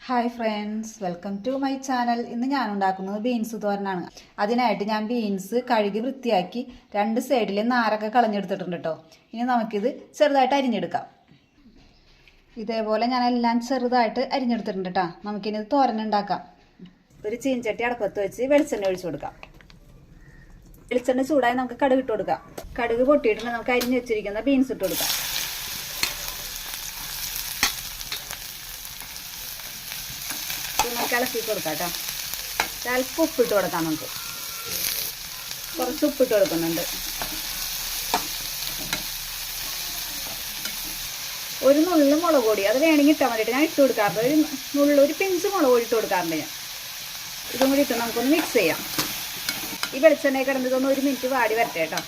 Hi friends, welcome to my channel. ഇന്ന് ഞാൻ ഉണ്ടാക്കുന്നത് ബീൻസ് തോരനാണ്. അതിനായിട്ട് ഞാൻ ബീൻസ് കഴുകി വൃത്തിയാക്കി രണ്ട് സൈഡിൽ നാരൊക്കെ കളഞ്ഞെടുത്തിട്ടുണ്ട് കേട്ടോ. ഇനി നമുക്കിത് ചെറുതായിട്ട് അരിഞ്ഞെടുക്കാം. ഇതേപോലെ ഞാൻ എല്ലാം ചെറുതായിട്ട് അരിഞ്ഞെടുത്തിട്ടുണ്ട് കേട്ടോ. നമുക്കിനി ഇത് തോരനുണ്ടാക്കാം. ഒരു ചീൻചട്ടി അടപ്പത്ത് വെച്ച് വെളിച്ചെണ്ണ ഒഴിച്ചു കൊടുക്കാം. വെളിച്ചെണ്ണ ചൂടായി നമുക്ക് കടുക് ഇട്ട് കൊടുക്കാം. കടുക് പൊട്ടിയിട്ട് നമുക്ക് അരിഞ്ഞ് വെച്ചിരിക്കുന്ന ബീൻസ് ഇട്ട് കൊടുക്കാം. നമുക്ക് ഇളക്കി കൊടുക്കാം കേട്ടോ. ചിലപ്പോൾ ഉപ്പിട്ട് കൊടുക്കാം. നമുക്ക് കുറച്ച് ഉപ്പിട്ട് കൊടുക്കുന്നുണ്ട്. ഒരു നുള്ളു മുളക് പൊടി, അത് വേണമെങ്കിൽ ഇട്ടാൽ മതിയിട്ട് ഞാൻ ഇട്ട് കൊടുക്കാറുണ്ട്. ഒരു പിഞ്ച് മുളക് പൊടി ഇട്ട് കൊടുക്കാറുണ്ട് ഞാൻ. ഇതും കൂടി ഇട്ട് നമുക്കൊന്ന് മിക്സ് ചെയ്യാം. ഈ വെളിച്ചെണ്ണ കിടന്നതൊന്ന് ഒരു മിനിറ്റ് വാടി വരട്ടെ കേട്ടോ.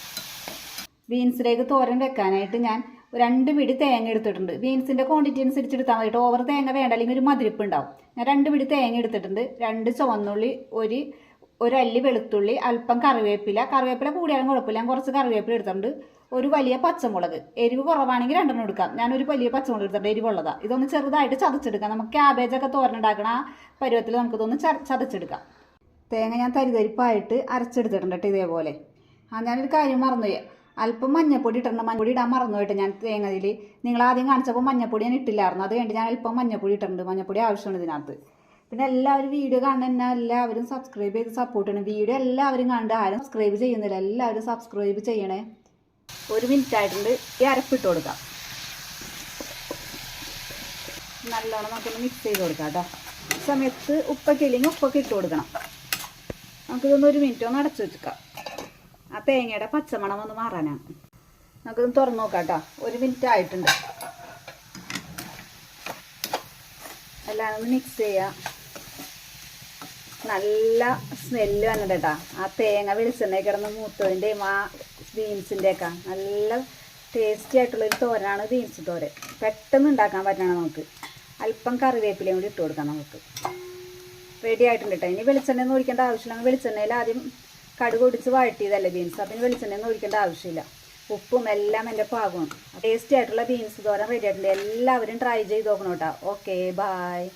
ബീൻസിലേക്ക് തോരൻ വെക്കാനായിട്ട് ഞാൻ 2 പിടി തേങ്ങ എടുത്തിട്ടുണ്ട്. ബീൻസിൻ്റെ ക്വാണ്ടിറ്റി അനുസരിച്ച് എടുത്താൽ മതിയിട്ട്. ഓവർ തേങ്ങ വേണ്ട, അല്ലെങ്കിൽ ഒരു മധുരിപ്പ് ഉണ്ടാവും. ഞാൻ 2 പിടി തേങ്ങ എടുത്തിട്ടുണ്ട്. 2 ചുവന്നുള്ളി, ഒരു അല്ലി വെളുത്തുള്ളി, അല്പം കറിവേപ്പില കൂടിയാലും കുഴപ്പമില്ല. ഞാൻ കുറച്ച് കറിവേപ്പില എടുത്തിട്ടുണ്ട്. ഒരു വലിയ പച്ചമുളക്, എരിവ് കുറവാണെങ്കിൽ 2 എടുക്കാം. ഞാനൊരു വലിയ പച്ചമുളക് എടുത്തിട്ടുണ്ട്, എരിവുള്ളതാണ്. ഇതൊന്ന് ചെറുതായിട്ട് ചതച്ചെടുക്കാം. നമുക്ക് ക്യാബേജൊക്കെ തോരനുണ്ടാക്കണ ആ പരുവത്തിൽ നമുക്കിതൊന്ന് ചതച്ചെടുക്കാം. തേങ്ങ ഞാൻ തരിതരിപ്പായിട്ട് അരച്ചെടുത്തിട്ടുണ്ട് കേട്ടോ. ഇതേപോലെ ഞാനൊരു കാര്യം മറന്നുപോയി. അല്പം മഞ്ഞപ്പൊടി ഇട്ടിട്ടുണ്ട്. മഞ്ഞപ്പൊടി ഇടാൻ മറന്നുപോയിട്ട് ഞാൻ തേങ്ങയിൽ. നിങ്ങൾ ആദ്യം കാണിച്ചപ്പോൾ മഞ്ഞപ്പൊടി ഞാൻ ഇട്ടില്ലായിരുന്നു. അത് വേണ്ടി ഞാൻ അല്പം മഞ്ഞപ്പൊടി ഇട്ടിട്ടുണ്ട്. മഞ്ഞപ്പൊടി ആവശ്യമാണ് ഇതിനകത്ത്. പിന്നെ എല്ലാവരും വീഡിയോ കാണുന്ന എല്ലാവരും സബ്സ്ക്രൈബ് ചെയ്ത് സപ്പോർട്ട് ചെയ്യണം. വീഡിയോ എല്ലാവരും കണ്ട് ആരും സബ്സ്ക്രൈബ് ചെയ്യുന്നില്ല. എല്ലാവരും സബ്സ്ക്രൈബ് ചെയ്യണേ. 1 മിനിറ്റ് ആയിട്ടുണ്ട്. ഈ അരപ്പിട്ട് കൊടുക്കാം. നല്ലോണം നമുക്കൊന്ന് മിക്സ് ചെയ്ത് കൊടുക്കാം കേട്ടോ. ഈ സമയത്ത് ഉപ്പൊക്കെ ഇല്ലെങ്കിൽ ഉപ്പൊക്കെ ഇട്ട് കൊടുക്കണം. നമുക്കിതൊന്ന് 1 മിനിറ്റ് ഒന്ന് അടച്ചു വെച്ചേക്കാം. ആ തേങ്ങയുടെ പച്ചമണം ഒന്ന് മാറാനാണ്. നമുക്കിത് തുറന്നു നോക്കാം കേട്ടോ. 1 മിനിറ്റ് ആയിട്ടുണ്ട്. എല്ലാം ഒന്ന് മിക്സ് ചെയ്യാം. നല്ല സ്മെല്ല് വന്നത് കേട്ടോ. ആ തേങ്ങ വെളിച്ചെണ്ണ കിടന്ന് മൂത്തതിൻ്റെയും ആ ബീൻസിൻ്റെയൊക്കെ നല്ല ടേസ്റ്റി ആയിട്ടുള്ളൊരു തോരനാണ് ബീൻസ് തോരൻ. പെട്ടെന്ന് ഉണ്ടാക്കാൻ പറ്റണം നമുക്ക്. അല്പം കറിവേപ്പിലയും കൂടി ഇട്ട് കൊടുക്കാം. നമുക്ക് റെഡി ആയിട്ടുണ്ട് കേട്ടോ. ഇനി വെളിച്ചെണ്ണ ഒന്നും ഒഴിക്കേണ്ട ആവശ്യമില്ല. വെളിച്ചെണ്ണയിൽ ആദ്യം കടുക് ഒടിച്ച് വഴട്ടിയതല്ലേ ബീൻസ്. അപ്പം വെളിച്ചെണ്ണയൊന്നും ഒഴിക്കേണ്ട ആവശ്യമില്ല. ഉപ്പും എല്ലാം എൻ്റെ പാകമാണ്. ടേസ്റ്റി ആയിട്ടുള്ള ബീൻസ് തോരൻ റെഡി ആയിട്ടുണ്ട്. എല്ലാവരും ട്രൈ ചെയ്ത് നോക്കണം കേട്ടോ. Okay, bye.